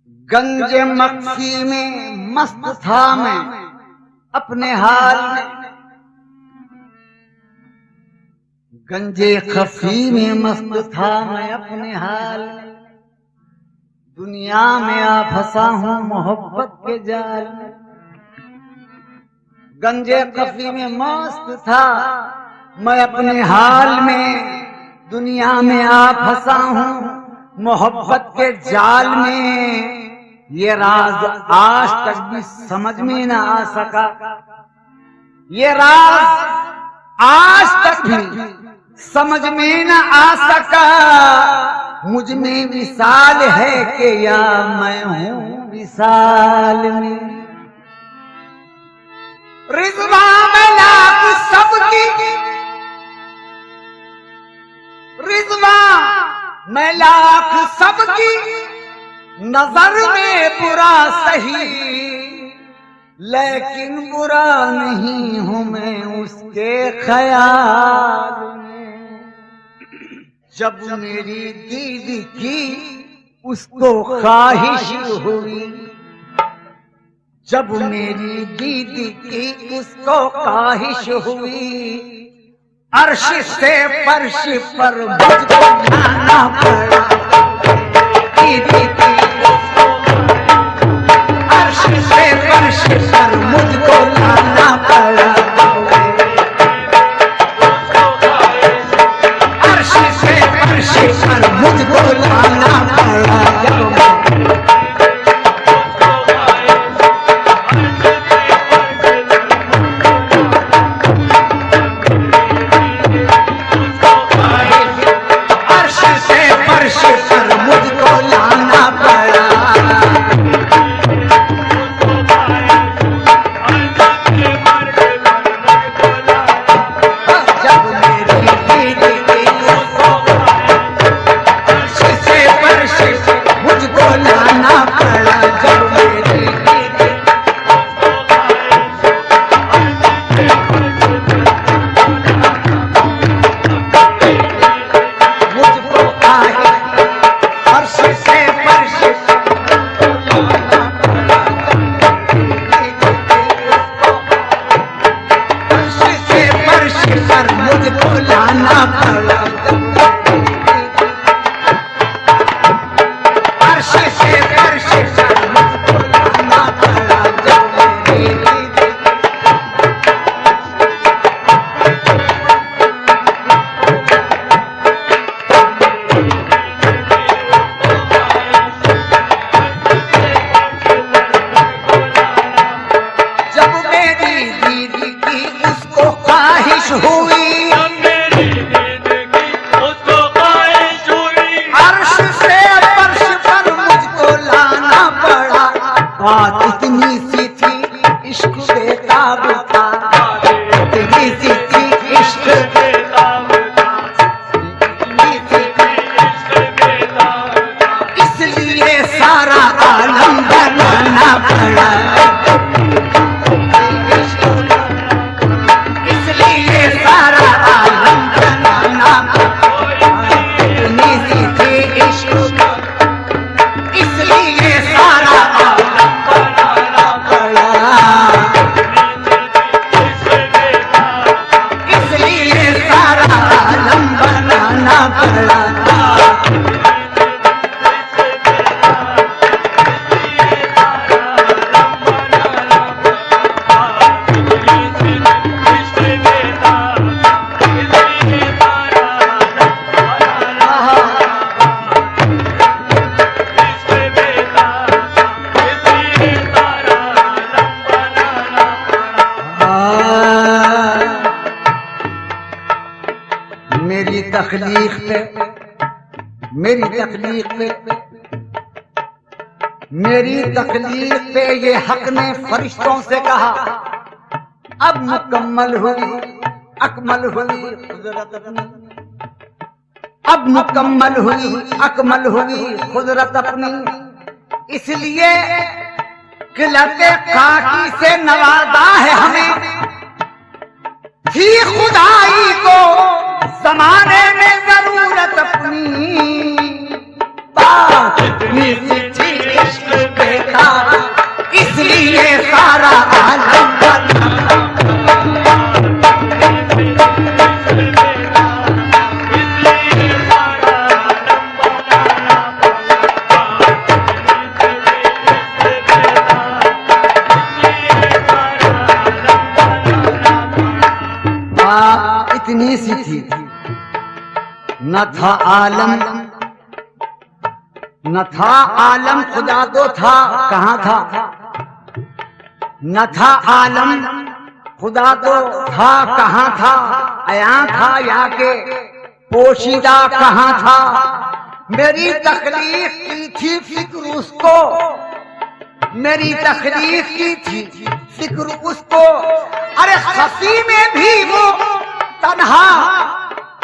गंजे मक्सी में मस्त था मैं अपने हाल में, गंजे खफी में मस्त था मैं अपने हाल में। दुनिया में आ फंसा हूं मोहब्बत के जाल में। गंजे खफी में मस्त था मैं अपने हाल में, दुनिया में आ फंसा हूं मोहब्बत के जाल में। ये राज आज तक भी समझ में न आ सका, ये राज आज तक भी समझ में न आ सका। मुझ में विशाल है कि या मैं हूं विशाल में। रिज़्वा में लाख सबकी, रिज़्वा में लाख सबकी, नजर में बुरा सही, लेकिन बुरा नहीं हूं मैं उसके ख्याल में। जब मेरी दीदी की उसको ख्वाहिश हुई, जब मेरी दीदी की उसको ख्वाहिश हुई, अर्श से फर्श पर मुझको जाना पड़ा। दीदी की अर्श से फर्श पर मुझको लाना पड़ा। अर्श से फर्श पर मुझको लाना पड़ा। बात इतनी सी थी इश्क बेताब था, इतनी सी थी इश्क बेताब था, इतनी सी थी इश्क बेताब था। इसलिए सारा आलम बनाना पड़ा, इसलिए सारा आलम बनाना पड़ा। इतनी सी थी इश्क, इसलिए सारा मेरी तख्लीक पे, मेरी तख्लीक पे, मेरी तख्लीक पे ये हक ने फरिश्तों से कहा, अब मुकम्मल हुई अकमल हुई कुदरत अपनी, अब मुकम्मल हुई अकमल हुई कुदरत अपनी। इसलिए किलते खाकी से नवाजा है हमें, थी खुदाई को ज़माने में जरूरत अपनी। बात इतनी सी थी इश्क नन्ही सी थी, न था आलम, खुदा तो था, कहाँ था? न था आलम, खुदा तो था, कहाँ था? अया था या के पोशीदा कहाँ था? मेरी तकलीफ की थी फिक्र उसको, मेरी तकलीफ की थी फिक्र उसको। अरे खफी में भी वो तन्हा,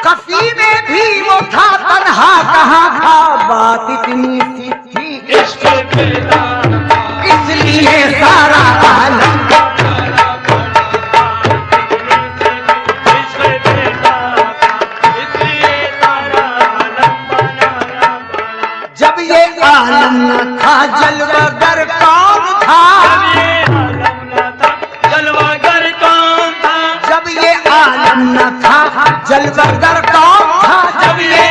खफी में भी वो था तन्हा, कहाँ था? बात इतनी सी थी इसलिए सारा आलम, जब ये आलम न था जलवागर कौन था? जलवागर कौन था? जब ये आलम न था जलवागर कौन था? जब ये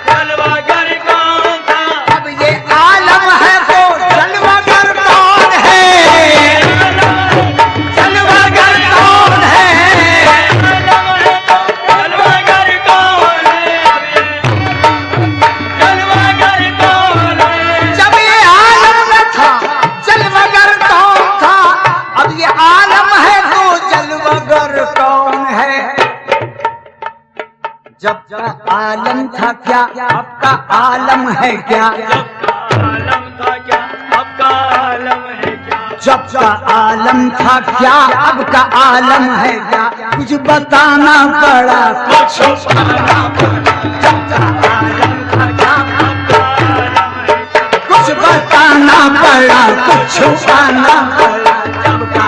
जलवागर कौन था? अब ये आलम है तो जलवागर कौन है? जलवागर कौन है? जलवागर कौन है? जलवागर कौन है? जब ये आलम न था जलवागर कौन था? अब ये आलम है तो जलवागर कौन है? जब आलम था क्या अब का आलम है क्या? आलम था क्या अब का आलम है क्या? जब का आलम था क्या अब का आलम है क्या? कुछ बताना पड़ा, कुछ छुपाना पड़ा। जब का आलम था क्या अब का आलम है क्या?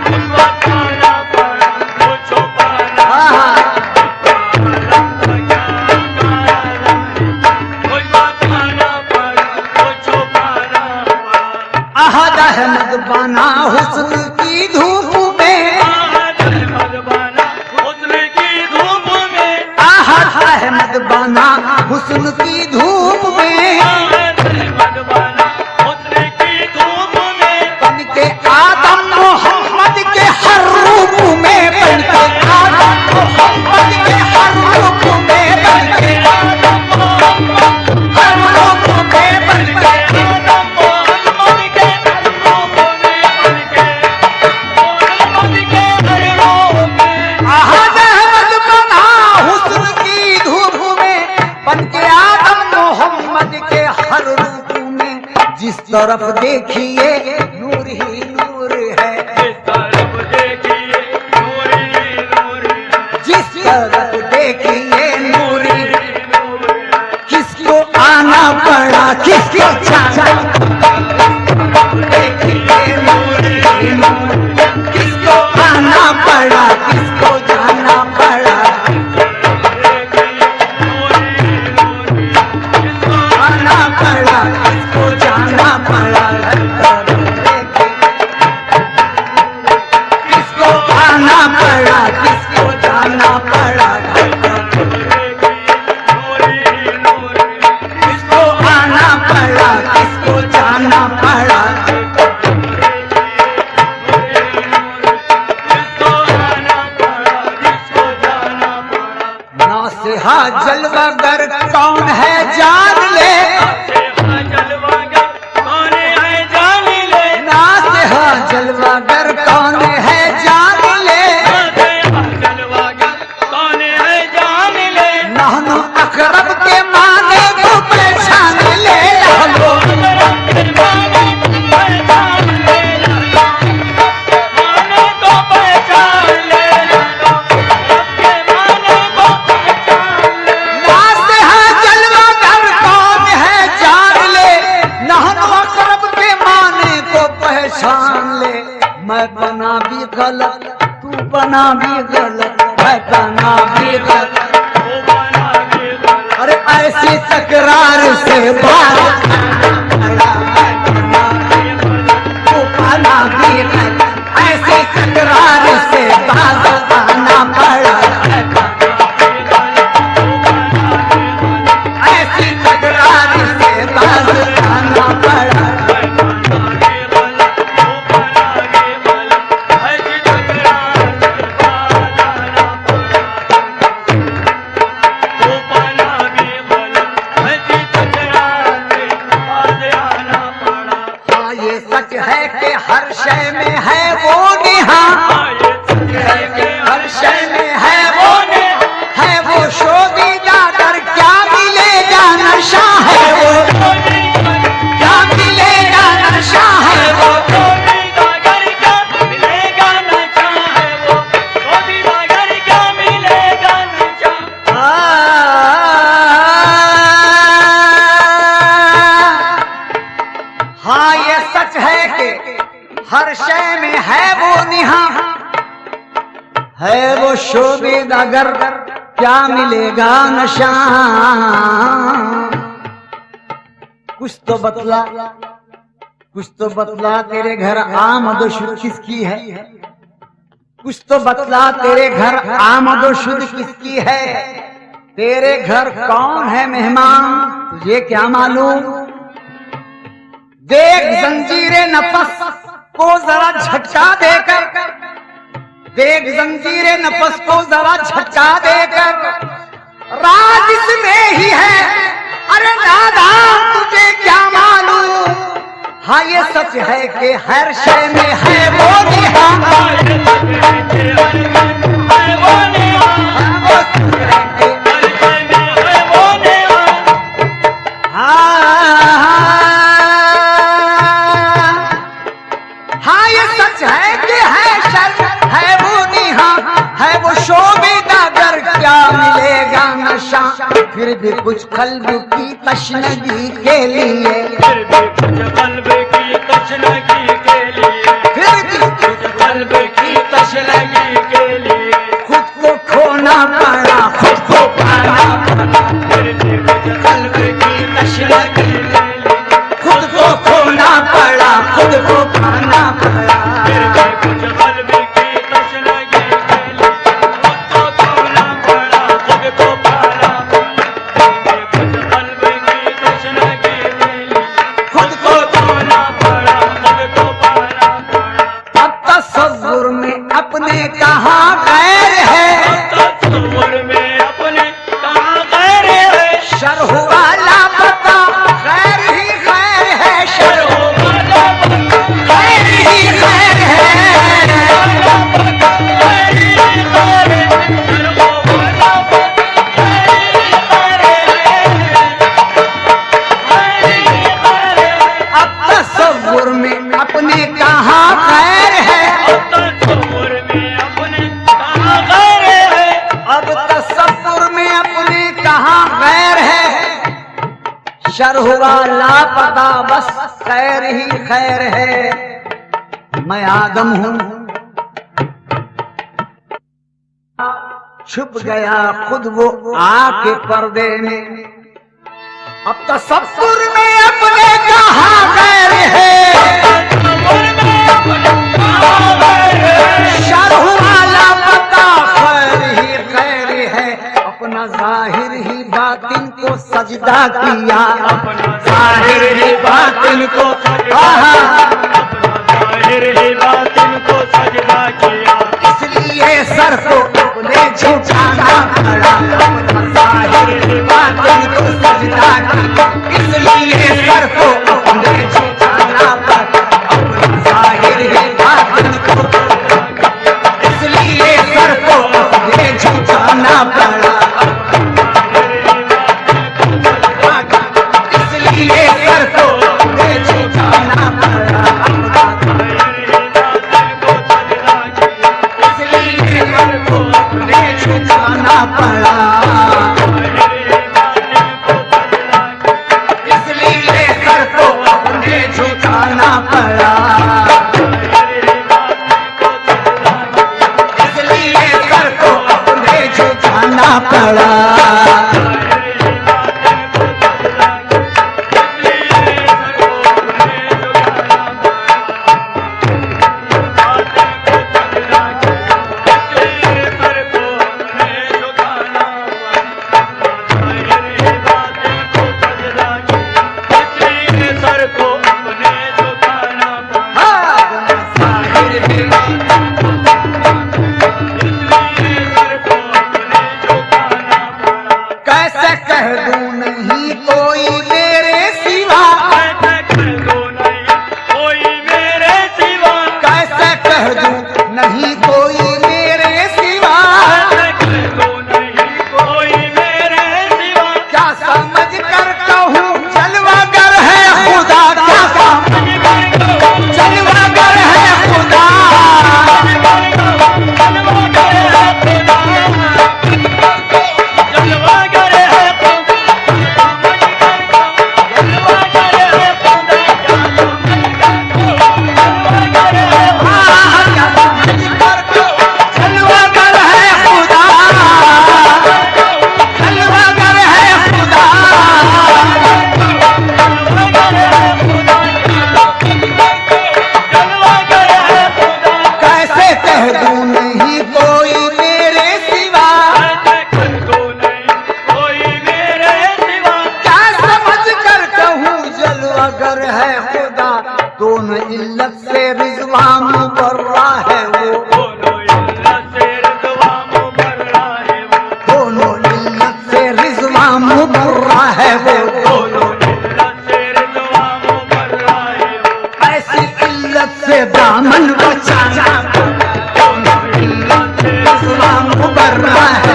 कुछ बताना पड़ा, कुछ छुपाना पड़ा। जब का आलम था क्या अब का आलम है क्या? कुछ बताना पड़ा, कुछ छुपाना अहद अहमद बना हुस्न की धूप में, अहद बना हुस्न की धूप में, अहद अहमद बना हुस्न की धूप में, अहद बना हुस्न की धूप में, बन के आदम मोहम्मद के हर रूप में, बन के आदम मोहम्मद के हर रूप में, बन के आदम मोहम्मद हर रूप में, बन के आदम मोहम्मद के हर रूप में, बन के मोहम्मद के हर रूप में, अहद अहमद बना हुस्न की धूप में, बन के आदम मोहम्मद के हर रूप में। जिस तरफ देखिए नूर ही नूर है, जिस तरफ देखिए नूर ही नूर है, जिस तरफ देखिए नूर ही नूर है, किसको आना पड़ा, किसको जाना? देखिए नूर ही नूर, किसको आना पड़ा, किसको जाना पड़ा? आना पड़ा, किसको जाना पड़ा? किसको आना पड़ा, किसको जाना पड़ा? किसको आना पड़ा, किसको जाना पड़ा? नासिहा जलवागर कौन है जान ले, जलवागर कौन है जान ले, नासिहा जलवागर कौन है जान ले, जलवागर कौन है जान ले, नहनो अकरब के माने को पहचान ले, नहनो नासिहा जलवागर कौन है जान ले, नहनो अकरब के माने को पहचान ले। मैं बना भी गलत, तू बना भी गलत, मैं बना भी गलत, अरे ऐसी तकरार से बात तू बना भी गलत, ऐसी तकरार से बात आना पड़ा, ऐसी तकरार से बात आना पड़ा। हर शय में है वो निहार, हर शय में है वो शोभिदा कर क्या मिलेगा नशा है वो, क्या मिलेगा नशा है वो, हाँ ये सच है कि हर शय में है वो निहार, है वो शोभिदागर क्या मिलेगा नशा। कुछ तो बतला, कुछ तो बतला तेरे घर आमद व शुद्ध किसकी है, कुछ तो बतला तेरे घर आमद व शुद्ध किसकी है, तेरे घर कौन है मेहमान तुझे क्या मालूम। देख जंजीरे नफस को जरा झटका देकर, देख जंजीरे नफस को जरा झटका देकर, राज इसमें ही है अरे नादान तुझे क्या मालूम। हाँ ये सच है कि हर शय में है वो निहार, हाँ ये सच है कि है वो निहार, है वो शोभिदागर क्या मिलेगा नशा। फिर भी कुछ कल्ब की तशनगी के लिए, फिर भी कुछ कल्ब की तशनगी के लिए, फिर भी कुछ कल्ब की तशनगी के लिए खुद को खोना पड़ा, खुद को पाना पड़ा, फिर भी कुछ कल्ब की तशनगी के लिए खुद को खोना पड़ा, खुद को पाना पड़ा, फिर भी कुछ कल्ब की तशनगी के लिए खुद को खोना पड़ा, खुद को पाना पड़ा, फिर भी कुछ कल्ब की तशनगी के लिए खुद को खोना पड़ा, खुद को पाना पड़ा। अब तसव्वुर में अपने कहाँ गैर है, तसव्वुर में अपने कहाँ गैर है, शरह वाला पता गैर ही गैर है, शरह वाला पता गैर ही गैर है, अब तसव्वुर में अपने कहाँ गैर है, तसव्वुर में अपने कहाँ गैर है, अब तसव्वुर में अपने कहाँ गैर है, शरह वाला पता बस खैर ही खैर है। मैं आदम हूँ छुप गया खुद वो आके पर्दे में, अब तसव्वुर में अपने कहाँ गैर है, शरह वाला पता खैर ही खैर है, अपना जाहिर ही बातिन को सजदा किया, अपना जाहिर ही बातिन को जाहिर ही बातिन को सजदा किया, इसलिए सर को अपने झुकाना पड़ा, अपना जाहिर ही बातिन को सजदा किया, इसलिए सर को अपने झुकाना पड़ा, अपना जाहिर ही बातिन को, इसलिए सर को अपने झुकाना पड़ा, इसलिए सर को अपने झुकाना पड़ा, इसलिए सर को अपने झुकाना पड़ा, इसलिए सर कर कहूँ जलवागर है खुदा, क्या समझ कर कहूँ जलवागर है खुदा, दोनों इल्लत से रिज़वा मुबर्रा है वो, दोनों इल्लत से रिज़वा मुबर्रा है वो, दोनों इल्लत से रिज़वा मुबर्रा है वो, दोनों इल्लत से रिज़वा मुबर्रा है वो, ऐसी इल्लत से दामन बचाना, दोनों इल्लत से रिज़वा मुबर्रा है,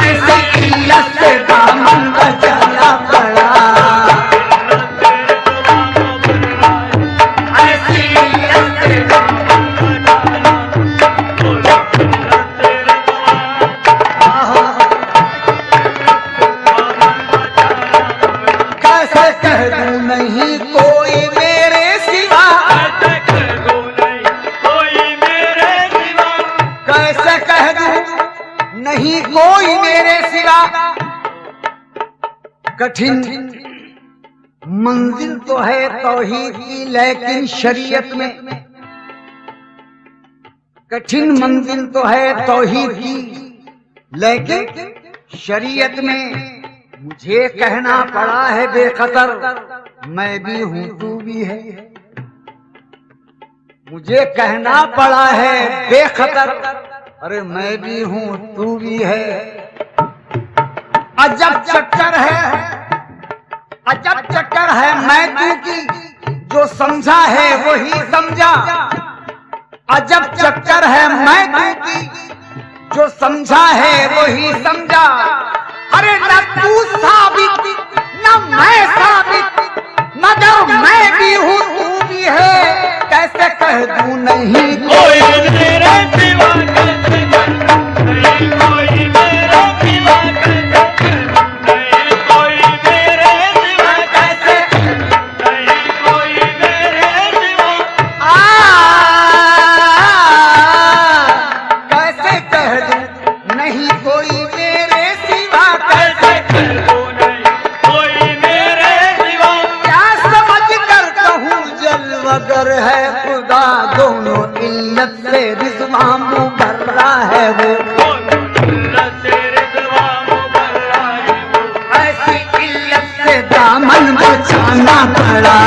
ऐसी इल्लत से दामन बचाना पड़ा। नहीं कोई मेरे सिवा, कैसे कह दूं नहीं कोई मेरे सिवा, कठिन मंजिल तो है तौहीद की लेकिन शरीयत में, कठिन मंजिल तो है तौहीद की लेकिन शरीयत में, मुझे कहना पड़ा है बेखतर मैं भी हूं तू भी है, मुझे कहना पड़ा है बेखतर अरे मैं भी हूं तू भी है। अजब चक्कर है, अजब चक्कर है मैं तू की, जो समझा है वही समझा, अजब चक्कर है मैं तू की, जो समझा है वही समझा, अरे न तू साबित न मैं साबित, मगर मैं भी हूँ तू भी है, कैसे कह दूं नहीं कोई मेरे सिवा, कैसे नहीं कोई मेरे सिवा, नहीं कोई मेरे सिवा, कैसे नहीं कोई मेरे सिवा, कैसे कह दूं नहीं कोई मेरे सिवा, कैसे कह दूं नहीं कोई मेरे सिवा, क्या समझ कर कहूँ जलवागर है खुदा, दोनों इल्लत से रिज़वा मुबर्रा है वो, दोनों इल्लत से रिज़वा मुबर्रा है वो, ऐसी इल्लत से दामन बचाना पड़ा।